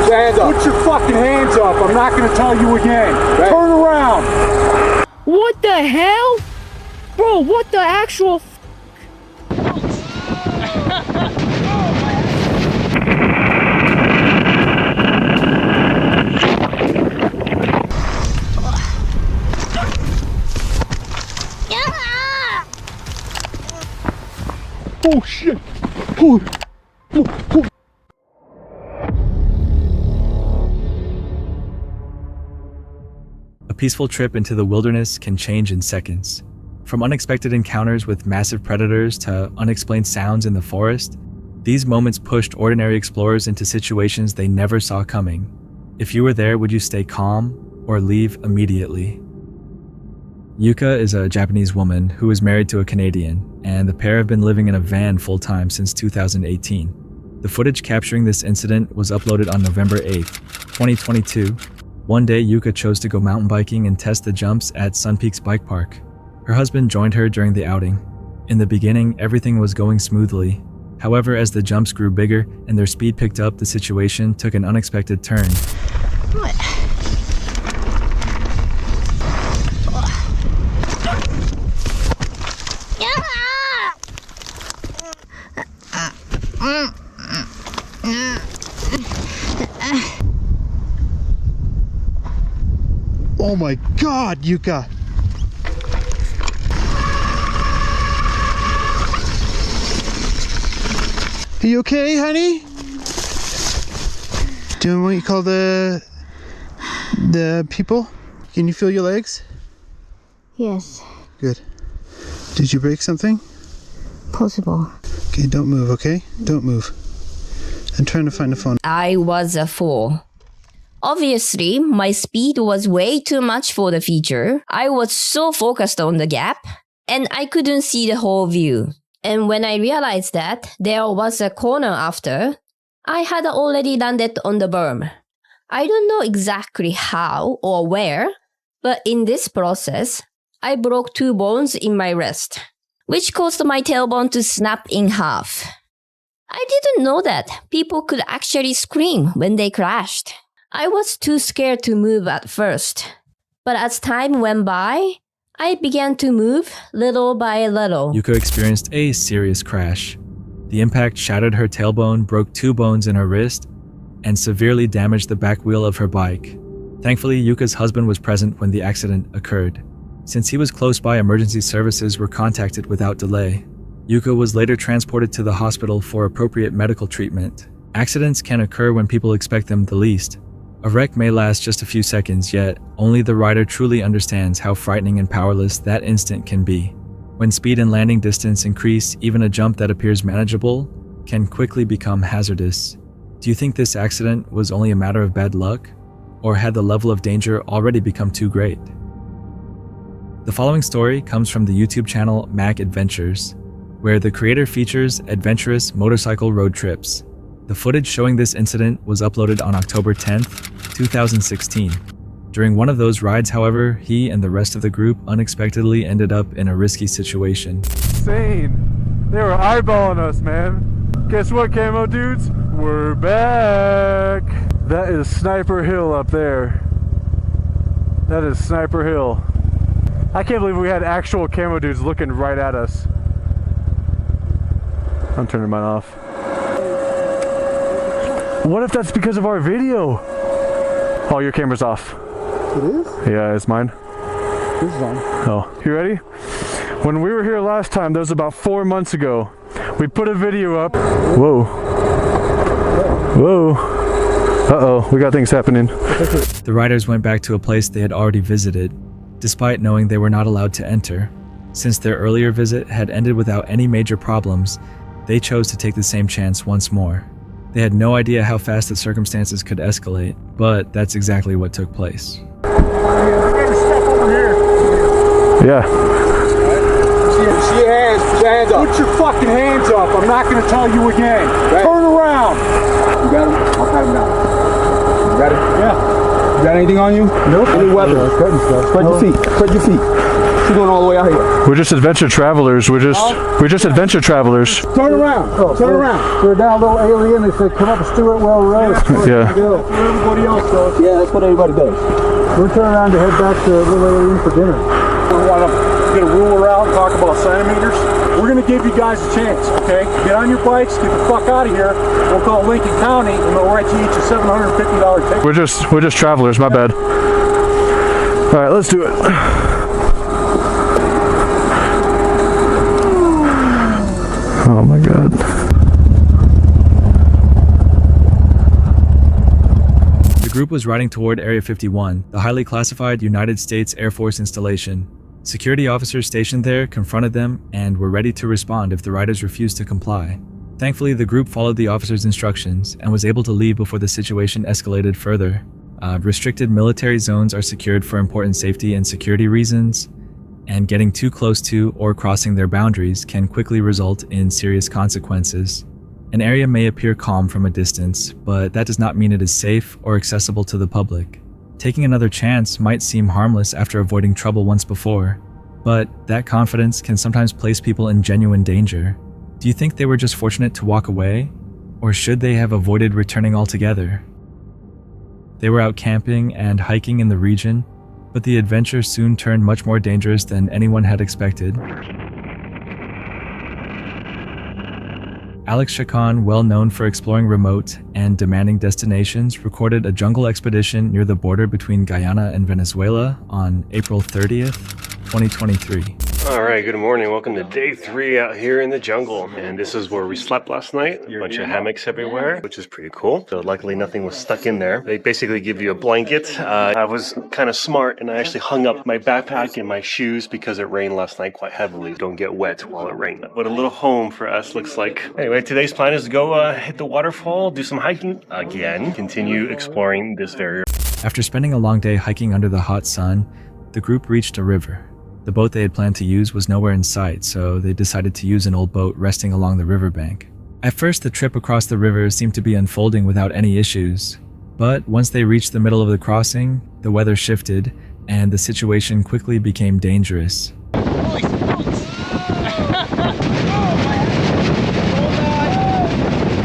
Put your hands up. Put your fucking hands up. I'm not gonna tell you again. Right. Turn around. What the hell? Bro, what the actual Oh shit. Oh. A peaceful trip into the wilderness can change in seconds. From unexpected encounters with massive predators to unexplained sounds in the forest, these moments pushed ordinary explorers into situations they never saw coming. If you were there, would you stay calm or leave immediately? Yuka is a Japanese woman who is married to a Canadian, and the pair have been living in a van full-time since 2018. The footage capturing this incident was uploaded on November 8, 2022. One day, Yuka chose to go mountain biking and test the jumps at Sun Peaks Bike Park. Her husband joined her during the outing. In the beginning, everything was going smoothly. However, as the jumps grew bigger and their speed picked up, the situation took an unexpected turn. What? Oh my God, Yuka! Are you okay, honey? Doing what you call the people? Can you feel your legs? Yes, Good. Did you break something? possible. Okay, don't move, okay? Don't move. I'm trying to find the phone. I was a fool. Obviously, my speed was way too much for the feature. I was so focused on the gap, and I couldn't see the whole view. And when I realized that there was a corner after, I had already landed on the berm. I don't know exactly how or where, but in this process, I broke 2 bones in my wrist, which caused my tailbone to snap in half. I didn't know that people could actually scream when they crashed. I was too scared to move at first, but as time went by, I began to move little by little. Yuka experienced a serious crash. The impact shattered her tailbone, broke 2 bones in her wrist, and severely damaged the back wheel of her bike. Thankfully, Yuka's husband was present when the accident occurred. Since he was close by, emergency services were contacted without delay. Yuka was later transported to the hospital for appropriate medical treatment. Accidents can occur when people expect them the least. A wreck may last just a few seconds, yet only the rider truly understands how frightening and powerless that instant can be. When speed and landing distance increase, even a jump that appears manageable can quickly become hazardous. Do you think this accident was only a matter of bad luck? Or had the level of danger already become too great? The following story comes from the YouTube channel Mac Adventures, where the creator features adventurous motorcycle road trips. The footage showing this incident was uploaded on October 10th, 2016. During one of those rides, however, he and the rest of the group unexpectedly ended up in a risky situation. Insane. They were eyeballing us, man. Guess what, camo dudes? We're back. That is Sniper Hill up there. That is Sniper Hill. I can't believe we had actual camo dudes looking right at us. I'm turning mine off. What if that's because of our video? Oh, your camera's off. It is? Yeah, it's mine. This is on. Oh, you ready? When we were here last time, that was about 4 months ago. We put a video up. Whoa. Whoa. Uh-oh, we got things happening. The riders went back to a place they had already visited, despite knowing they were not allowed to enter. Since their earlier visit had ended without any major problems, they chose to take the same chance once more. They had no idea how fast the circumstances could escalate, but that's exactly what took place. Yeah. Put your hands up. Put your fucking hands up. I'm not going to tell you again. Right. Turn around. You got him? I'll pat him down. You got it? Yeah. You got anything on you? Nope. Any weapons? Spread your feet. Spread your feet. What you doing all the way out here? We're just adventure travelers. We're just adventure travelers. Turn around. Turn around. We're down a little alien. They said, come up to Stewart Well Road. Yeah. Everybody else does. Yeah, that's what everybody does. We're turning around to head back to Little Alien for dinner. We want to get a ruler out and talk about centimeters. We're going to give you guys a chance, okay? Get on your bikes, get the fuck out of here. We'll call Lincoln County and they'll write you each a $750 ticket. We're just travelers. My bad. All right, let's do it. Oh my God. The group was riding toward Area 51, the highly classified United States Air Force installation. Security officers stationed there confronted them and were ready to respond if the riders refused to comply. Thankfully, the group followed the officers' instructions and was able to leave before the situation escalated further. Restricted military zones are secured for important safety and security reasons, and getting too close to or crossing their boundaries can quickly result in serious consequences. An area may appear calm from a distance, but that does not mean it is safe or accessible to the public. Taking another chance might seem harmless after avoiding trouble once before, but that confidence can sometimes place people in genuine danger. Do you think they were just fortunate to walk away, or should they have avoided returning altogether? They were out camping and hiking in the region, but the adventure soon turned much more dangerous than anyone had expected. Alex Chacon, well known for exploring remote and demanding destinations, recorded a jungle expedition near the border between Guyana and Venezuela on April 30th, 2023. Alright, good morning. Welcome to day 3 out here in the jungle. And this is where we slept last night. A bunch of hammocks everywhere, which is pretty cool. So luckily nothing was stuck in there. They basically give you a blanket. I was kind of smart and I actually hung up my backpack and my shoes because it rained last night quite heavily. Don't get wet while it rained. What a little home for us looks like. Anyway, today's plan is to go hit the waterfall, do some hiking again, continue exploring this area. After spending a long day hiking under the hot sun, the group reached a river. The boat they had planned to use was nowhere in sight, so they decided to use an old boat resting along the riverbank. At first, the trip across the river seemed to be unfolding without any issues, but once they reached the middle of the crossing, the weather shifted, and the situation quickly became dangerous. Holy smokes!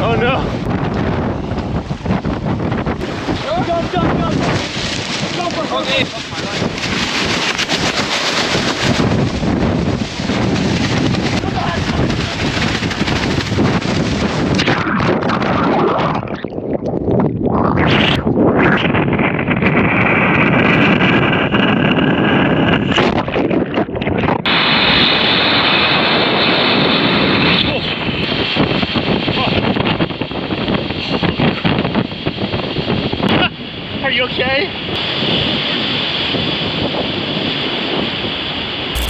Oh no! Go! Okay. Are you okay?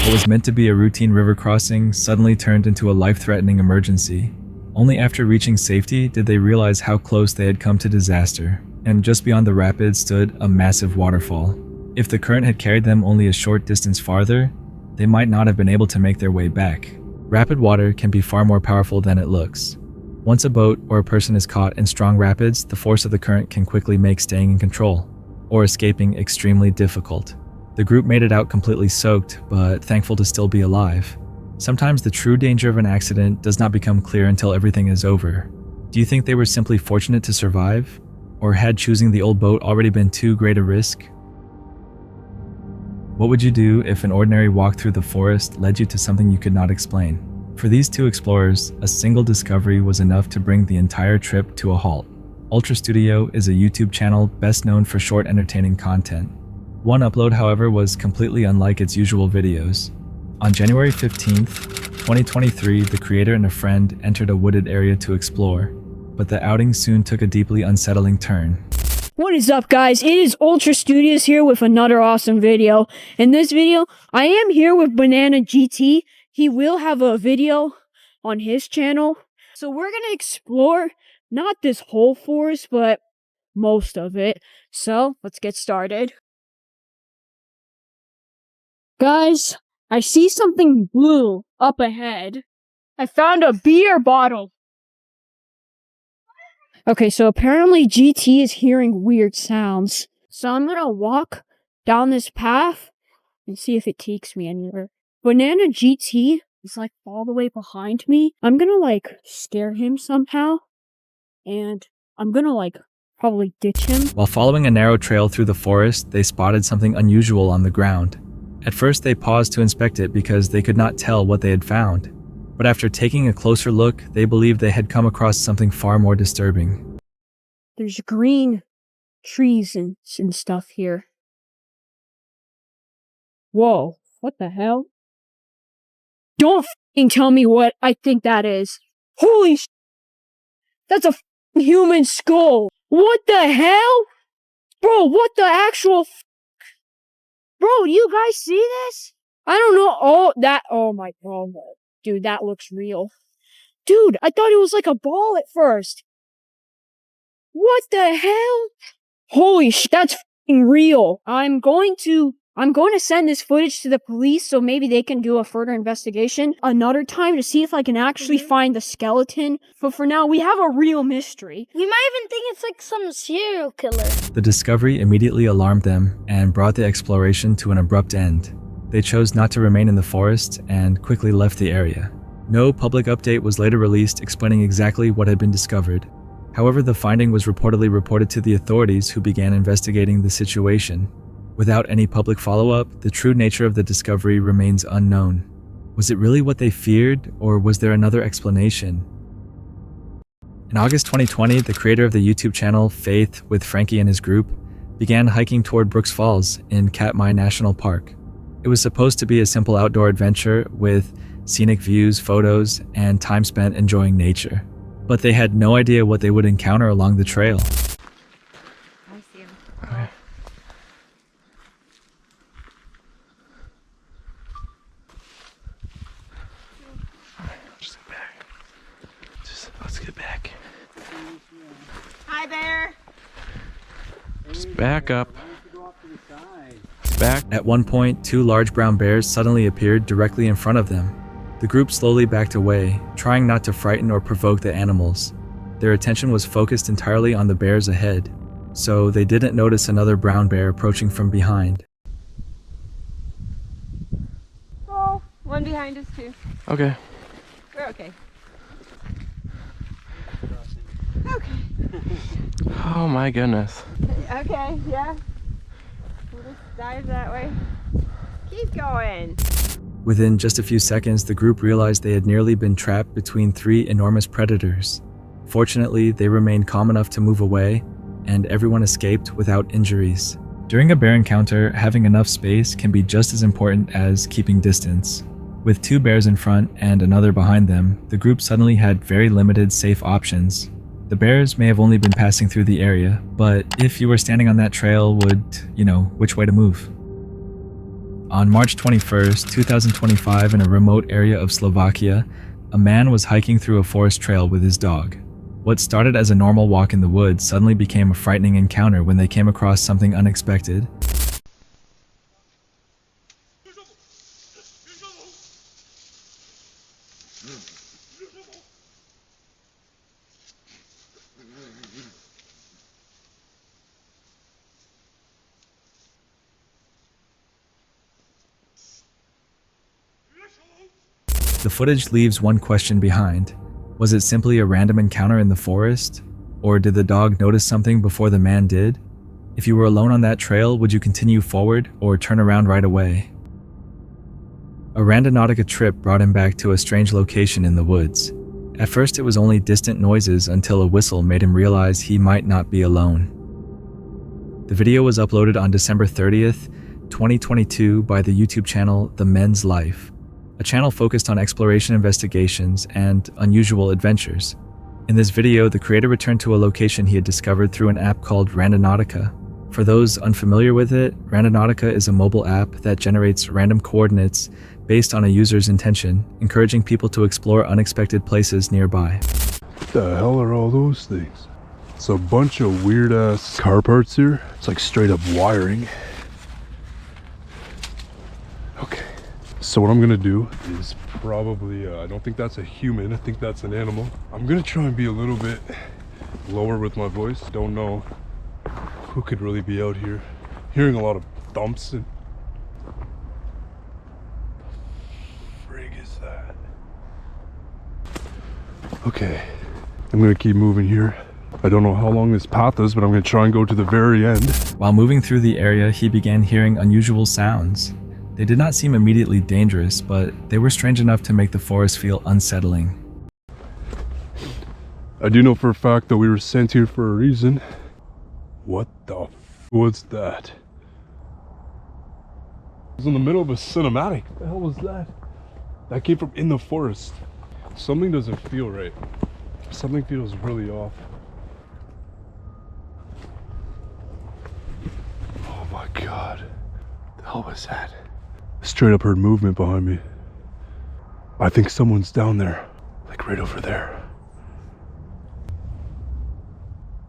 What was meant to be a routine river crossing suddenly turned into a life-threatening emergency. Only after reaching safety did they realize how close they had come to disaster, and just beyond the rapids stood a massive waterfall. If the current had carried them only a short distance farther, they might not have been able to make their way back. Rapid water can be far more powerful than it looks. Once a boat or a person is caught in strong rapids, the force of the current can quickly make staying in control, or escaping extremely difficult. The group made it out completely soaked, but thankful to still be alive. Sometimes the true danger of an accident does not become clear until everything is over. Do you think they were simply fortunate to survive? Or had choosing the old boat already been too great a risk? What would you do if an ordinary walk through the forest led you to something you could not explain? For these two explorers, a single discovery was enough to bring the entire trip to a halt. Ultra Studio is a YouTube channel best known for short entertaining content. One upload, however, was completely unlike its usual videos. On January 15th, 2023, the creator and a friend entered a wooded area to explore, but the outing soon took a deeply unsettling turn. What is up, guys? It is Ultra Studios here with another awesome video. In this video, I am here with Banana GT. He will have a video on his channel. So we're gonna explore not this whole forest, but most of it. So let's get started. Guys, I see something blue up ahead. I found a beer bottle. Okay, so apparently GT is hearing weird sounds. So I'm gonna walk down this path and see if it takes me anywhere. Banana GT is like all the way behind me. I'm gonna like scare him somehow, and I'm gonna like probably ditch him. While following a narrow trail through the forest, they spotted something unusual on the ground. At first, they paused to inspect it because they could not tell what they had found. But after taking a closer look, they believed they had come across something far more disturbing. There's green trees and stuff here. Whoa, what the hell? Don't f***ing tell me what I think that is. Holy sh**. That's a f***ing human skull. What the hell? Bro, what the actual f***? Bro, do you guys see this? I don't know. Oh my god. Dude, that looks real. Dude, I thought it was like a ball at first. What the hell? Holy sh**, that's f***ing real. I'm going to send this footage to the police so maybe they can do a further investigation another time to see if I can actually find the skeleton. But for now, we have a real mystery. We might even think it's like some serial killer. The discovery immediately alarmed them and brought the exploration to an abrupt end. They chose not to remain in the forest and quickly left the area. No public update was later released explaining exactly what had been discovered. However, the finding was reportedly reported to the authorities, who began investigating the situation. Without any public follow-up, the true nature of the discovery remains unknown. Was it really what they feared, or was there another explanation? In August 2020, the creator of the YouTube channel Faith with Frankie and his group began hiking toward Brooks Falls in Katmai National Park. It was supposed to be a simple outdoor adventure with scenic views, photos, and time spent enjoying nature. But they had no idea what they would encounter along the trail. I see him. Okay. Just get back. Let's get back. Hi, bear. Just back up. Back. At one point, 2 large brown bears suddenly appeared directly in front of them. The group slowly backed away, trying not to frighten or provoke the animals. Their attention was focused entirely on the bears ahead, so they didn't notice another brown bear approaching from behind. Oh, one behind us too. Okay. We're okay. Okay. Oh my goodness. Okay, yeah. We'll just dive that way. Keep going. Within just a few seconds, the group realized they had nearly been trapped between 3 enormous predators. Fortunately, they remained calm enough to move away, and everyone escaped without injuries. During a bear encounter, having enough space can be just as important as keeping distance. With 2 bears in front and another behind them, the group suddenly had very limited safe options. The bears may have only been passing through the area, but if you were standing on that trail, would know which way to move. On March 21st, 2025, in a remote area of Slovakia, a man was hiking through a forest trail with his dog. What started as a normal walk in the woods suddenly became a frightening encounter when they came across something unexpected. The footage leaves one question behind. Was it simply a random encounter in the forest? Or did the dog notice something before the man did? If you were alone on that trail, would you continue forward or turn around right away? A Randonautica trip brought him back to a strange location in the woods. At first it was only distant noises until a whistle made him realize he might not be alone. The video was uploaded on December 30th, 2022 by the YouTube channel The Men's Life, a channel focused on exploration investigations and unusual adventures. In this video, the creator returned to a location he had discovered through an app called Randonautica. For those unfamiliar with it, Randonautica is a mobile app that generates random coordinates based on a user's intention, encouraging people to explore unexpected places nearby. What the hell are all those things? It's a bunch of weird ass car parts here. It's like straight up wiring. Okay. So what I'm gonna do is probably, I don't think that's a human, I think that's an animal. I'm gonna try and be a little bit lower with my voice. Don't know who could really be out here. Hearing a lot of thumps and Okay, I'm gonna keep moving here. I don't know how long this path is, but I'm gonna try and go to the very end. While moving through the area, he began hearing unusual sounds. They did not seem immediately dangerous, but they were strange enough to make the forest feel unsettling. I do know for a fact that we were sent here for a reason. What the was that? It was in the middle of a cinematic. What the hell was that? That came from in the forest. Something doesn't feel right. Something feels really off. Oh my god. What the hell was that? Straight up heard movement behind me. I think someone's down there. Like right over there.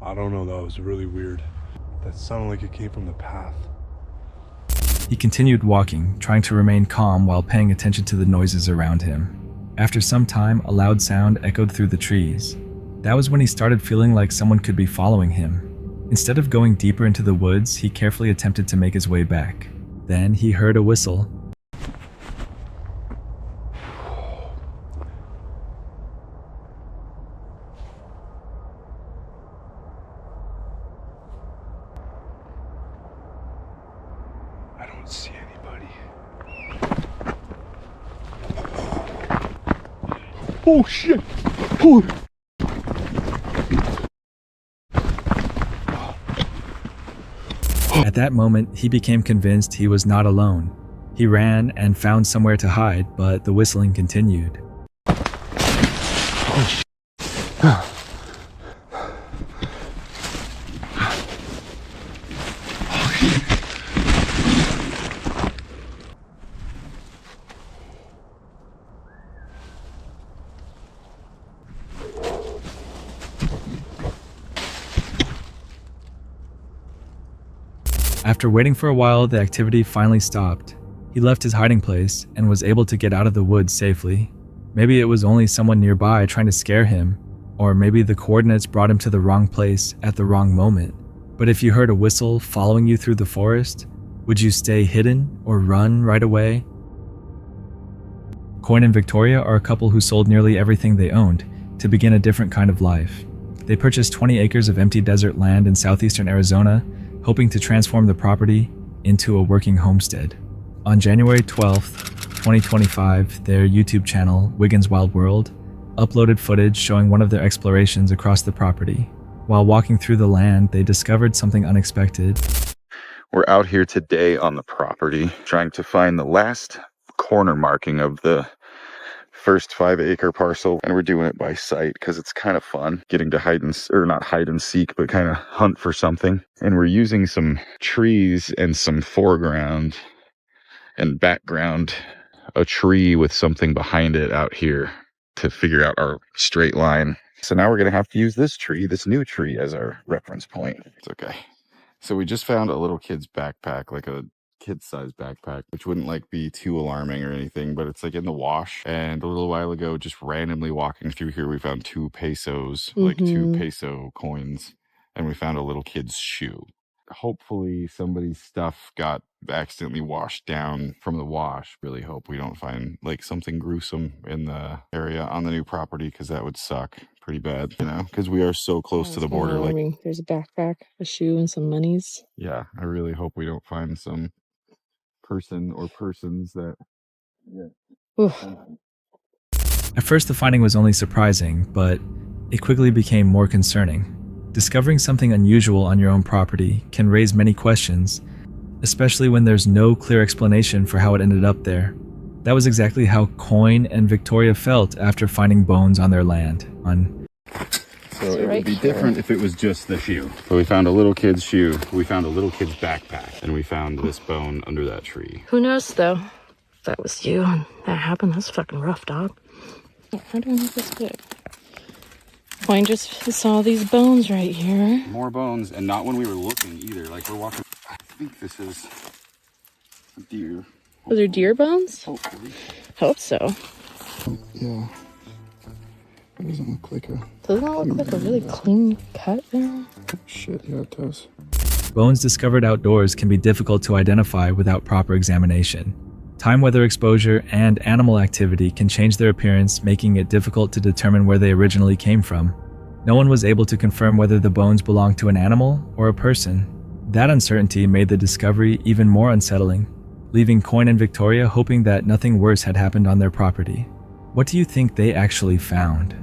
I don't know, that was really weird. That sounded like it came from the path. He continued walking, trying to remain calm while paying attention to the noises around him. After some time, a loud sound echoed through the trees. That was when he started feeling like someone could be following him. Instead of going deeper into the woods, he carefully attempted to make his way back. Then he heard a whistle. I don't see anybody. Oh shit! Oh. At that moment, he became convinced he was not alone. He ran and found somewhere to hide, but the whistling continued. Oh shit. After waiting for a while, the activity finally stopped. He left his hiding place and was able to get out of the woods safely. Maybe it was only someone nearby trying to scare him, or maybe the coordinates brought him to the wrong place at the wrong moment. But if you heard a whistle following you through the forest, would you stay hidden or run right away? Coyne and Victoria are a couple who sold nearly everything they owned to begin a different kind of life. They purchased 20 acres of empty desert land in southeastern Arizona, hoping to transform the property into a working homestead. On January 12th, 2025, their YouTube channel, Wiggins Wild World, uploaded footage showing one of their explorations across the property. While walking through the land, they discovered something unexpected. We're out here today on the property, trying to find the last corner marking of the first 5-acre parcel, and we're doing it by sight because it's kind of fun getting to not hide and seek, but kind of hunt for something. And we're using some trees and some foreground and background, a tree with something behind it out here to figure out our straight line. So now we're gonna have to use this new tree as our reference point. It's okay. So we just found a little kid's backpack, like a kid-sized backpack, which wouldn't like be too alarming or anything, but it's like in the wash. And a little while ago, just randomly walking through here, we found 2 pesos, like 2 peso coins, and we found a little kid's shoe. Hopefully somebody's stuff got accidentally washed down from the wash. Really hope we don't find like something gruesome in the area on the new property, because that would suck pretty bad, you know, because we are so close to the border. Like, there's a backpack, a shoe, and some monies. Yeah, I really hope we don't find some person or persons that... At first, the finding was only surprising, but it quickly became more concerning. Discovering something unusual on your own property can raise many questions, especially when there's no clear explanation for how it ended up there. That was exactly how Coyne and Victoria felt after finding bones on their land. So it would be different if it was just the shoe. So we found a little kid's shoe, we found a little kid's backpack, and we found this bone under that tree. Who knows, though? If that was you and that happened, that's fucking rough, dog. How do I make this big? Coyne just saw these bones right here. More bones, and not when we were looking either. Like, we're walking... I think this is a deer. Those are deer bones? Hopefully. Hope so. Oh, yeah. It doesn't look like a... Doesn't that look like a really clean cut there? Shit, yeah, it does. Bones discovered outdoors can be difficult to identify without proper examination. Time, weather exposure, and animal activity can change their appearance, making it difficult to determine where they originally came from. No one was able to confirm whether the bones belonged to an animal or a person. That uncertainty made the discovery even more unsettling, leaving Coyne and Victoria hoping that nothing worse had happened on their property. What do you think they actually found?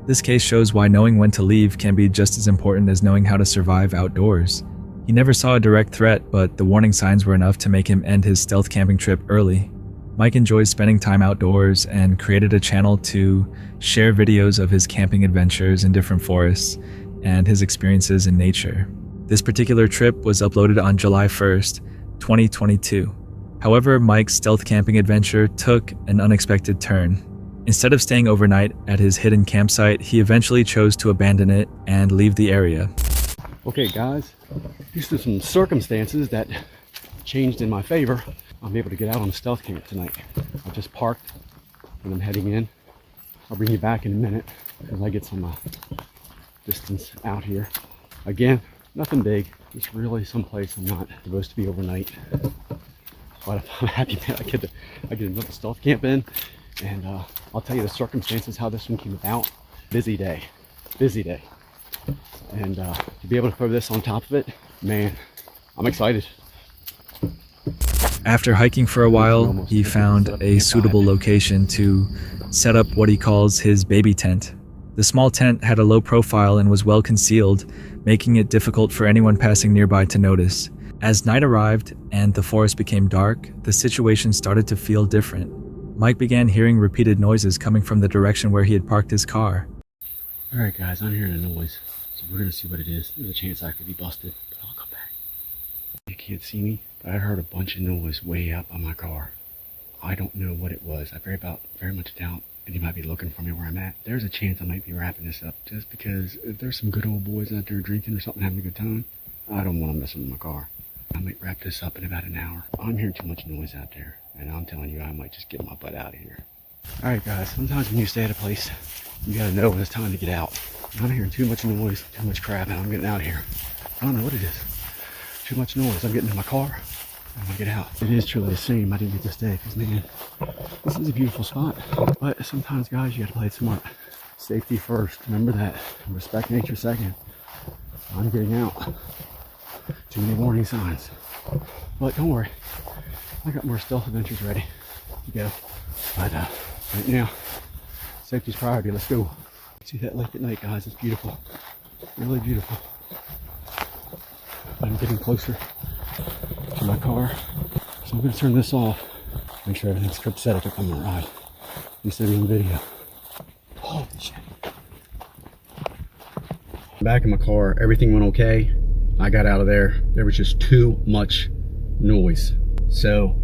This case shows why knowing when to leave can be just as important as knowing how to survive outdoors. He never saw a direct threat, but the warning signs were enough to make him end his stealth camping trip early. Mike enjoys spending time outdoors and created a channel to share videos of his camping adventures in different forests and his experiences in nature. This particular trip was uploaded on July 1st, 2022. However, Mike's stealth camping adventure took an unexpected turn. Instead of staying overnight at his hidden campsite, he eventually chose to abandon it and leave the area. Okay guys, due to some circumstances that changed in my favor, I'm able to get out on the stealth camp tonight. I just parked and I'm heading in. I'll bring you back in a minute as I get some distance out here. Again, nothing big, just really someplace I'm not supposed to be overnight. But I'm happy that I get another stealth camp in, and I'll tell you the circumstances, how this one came about. Busy day. And to be able to throw this on top of it, man, I'm excited. After hiking for a while, he found a suitable location to set up what he calls his baby tent. The small tent had a low profile and was well concealed, making it difficult for anyone passing nearby to notice. As night arrived and the forest became dark, the situation started to feel different. Mike began hearing repeated noises coming from the direction where he had parked his car. Alright guys, I'm hearing a noise, so we're gonna see what it is. There's a chance I could be busted, but I'll come back. You can't see me, but I heard a bunch of noise way up on my car. I don't know what it was. I very much doubt and might be looking for me where I'm at. There's a chance I might be wrapping this up, just because if there's some good old boys out there drinking or something, having a good time, I don't want to mess with my car. I might wrap this up in about an hour. I'm hearing too much noise out there, and I'm telling you, I might just get my butt out of here. Alright guys, sometimes when you stay at a place, you gotta know when it's time to get out. I'm hearing too much noise, too much crap, and I'm getting out of here. I don't know what it is. Too much noise. I'm getting in my car. I'm gonna get out. It is truly a shame I didn't get to stay, because man, this is a beautiful spot. But sometimes guys, you gotta play it smart. Safety first, remember that. Respect nature second. I'm getting out. Too many warning signs. But don't worry, I got more stealth adventures ready to go. But right now, safety's priority. Let's go. See that lake at night, guys? It's beautiful. Really beautiful. I'm getting closer to my car, so I'm going to turn this off. Make sure everything's copacetic to come on a ride. Instead of in the video. Holy shit. Back in my car, everything went okay. I got out of there. There was just too much noise. So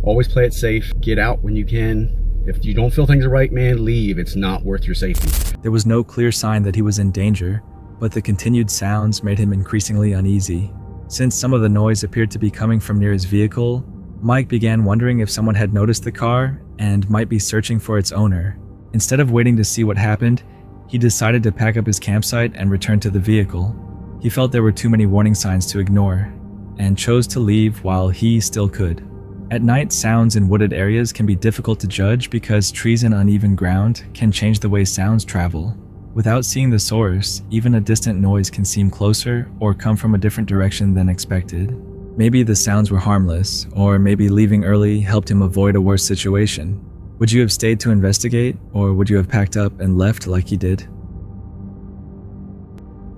always play it safe. Get out when you can. If you don't feel things are right, man, leave. It's not worth your safety. There was no clear sign that he was in danger, but the continued sounds made him increasingly uneasy. Since some of the noise appeared to be coming from near his vehicle, Mike began wondering if someone had noticed the car and might be searching for its owner. Instead of waiting to see what happened, he decided to pack up his campsite and return to the vehicle. He felt there were too many warning signs to ignore, and chose to leave while he still could. At night, sounds in wooded areas can be difficult to judge because trees and uneven ground can change the way sounds travel. Without seeing the source, even a distant noise can seem closer or come from a different direction than expected. Maybe the sounds were harmless, or maybe leaving early helped him avoid a worse situation. Would you have stayed to investigate, or would you have packed up and left like he did?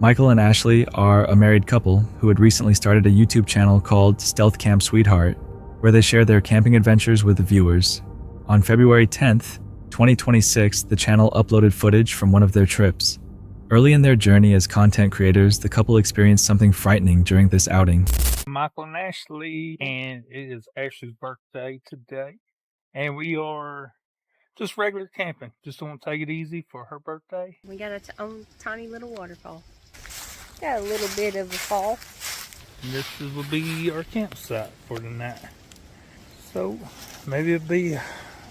Michael and Ashley are a married couple who had recently started a YouTube channel called Stealth Camp Sweetheart, where they share their camping adventures with the viewers. On February 10th, 2026, the channel uploaded footage from one of their trips. Early in their journey as content creators, the couple experienced something frightening during this outing. Michael and Ashley, and it is Ashley's birthday today. And we are just regular camping. Just want to take it easy for her birthday. We got our own tiny little waterfall. Got a little bit of a fall. And this will be our campsite for the night. So maybe it'll be a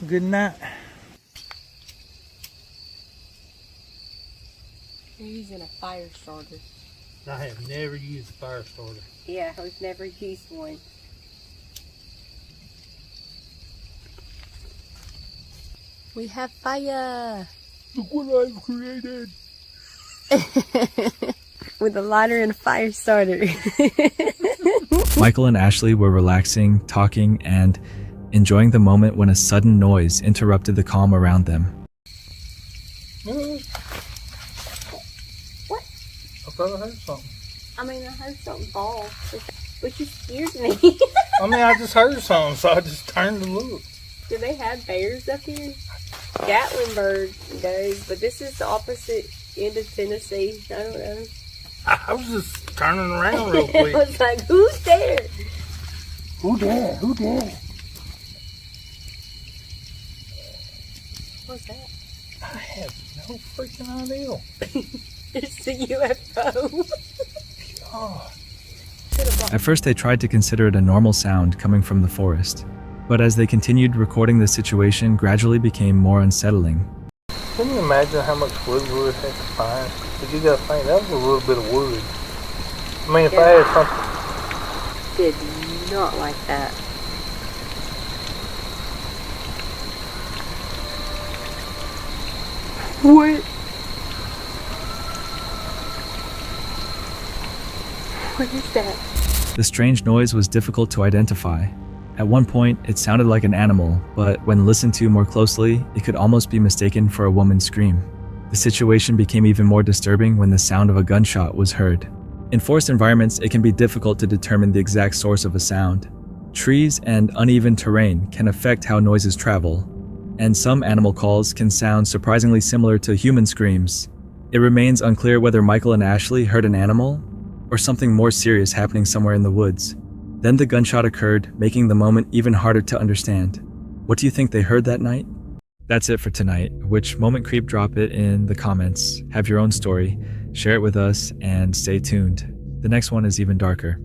good night. We're using a fire starter. I have never used a fire starter. Yeah, we've never used one. We have fire. Look what I've created. With a lighter and a fire starter. Michael and Ashley were relaxing, talking, and enjoying the moment when a sudden noise interrupted the calm around them. What? I thought I heard something. I heard something fall, but you scared me. I just heard something, so I just turned to look. Do they have bears up here? Gatlinburg does, but this is the opposite end of Tennessee. I don't know. I was just turning around real quick. I was like, who's there? Who there? Who there? What's that? I have no freaking idea. It's a UFO. God. At first, they tried to consider it a normal sound coming from the forest, but as they continued recording the situation, gradually became more unsettling. Can you imagine how much wood we would have to find? Because you gotta think, that was a little bit of wood. If I had something... Did not like that. What? What is that? The strange noise was difficult to identify. At one point, it sounded like an animal, but when listened to more closely, it could almost be mistaken for a woman's scream. The situation became even more disturbing when the sound of a gunshot was heard. In forest environments, it can be difficult to determine the exact source of a sound. Trees and uneven terrain can affect how noises travel, and some animal calls can sound surprisingly similar to human screams. It remains unclear whether Michael and Ashley heard an animal or something more serious happening somewhere in the woods. Then the gunshot occurred, making the moment even harder to understand. What do you think they heard that night? That's it for tonight. Which moment creep? Drop it in the comments. Have your own story, share it with us, and stay tuned. The next one is even darker.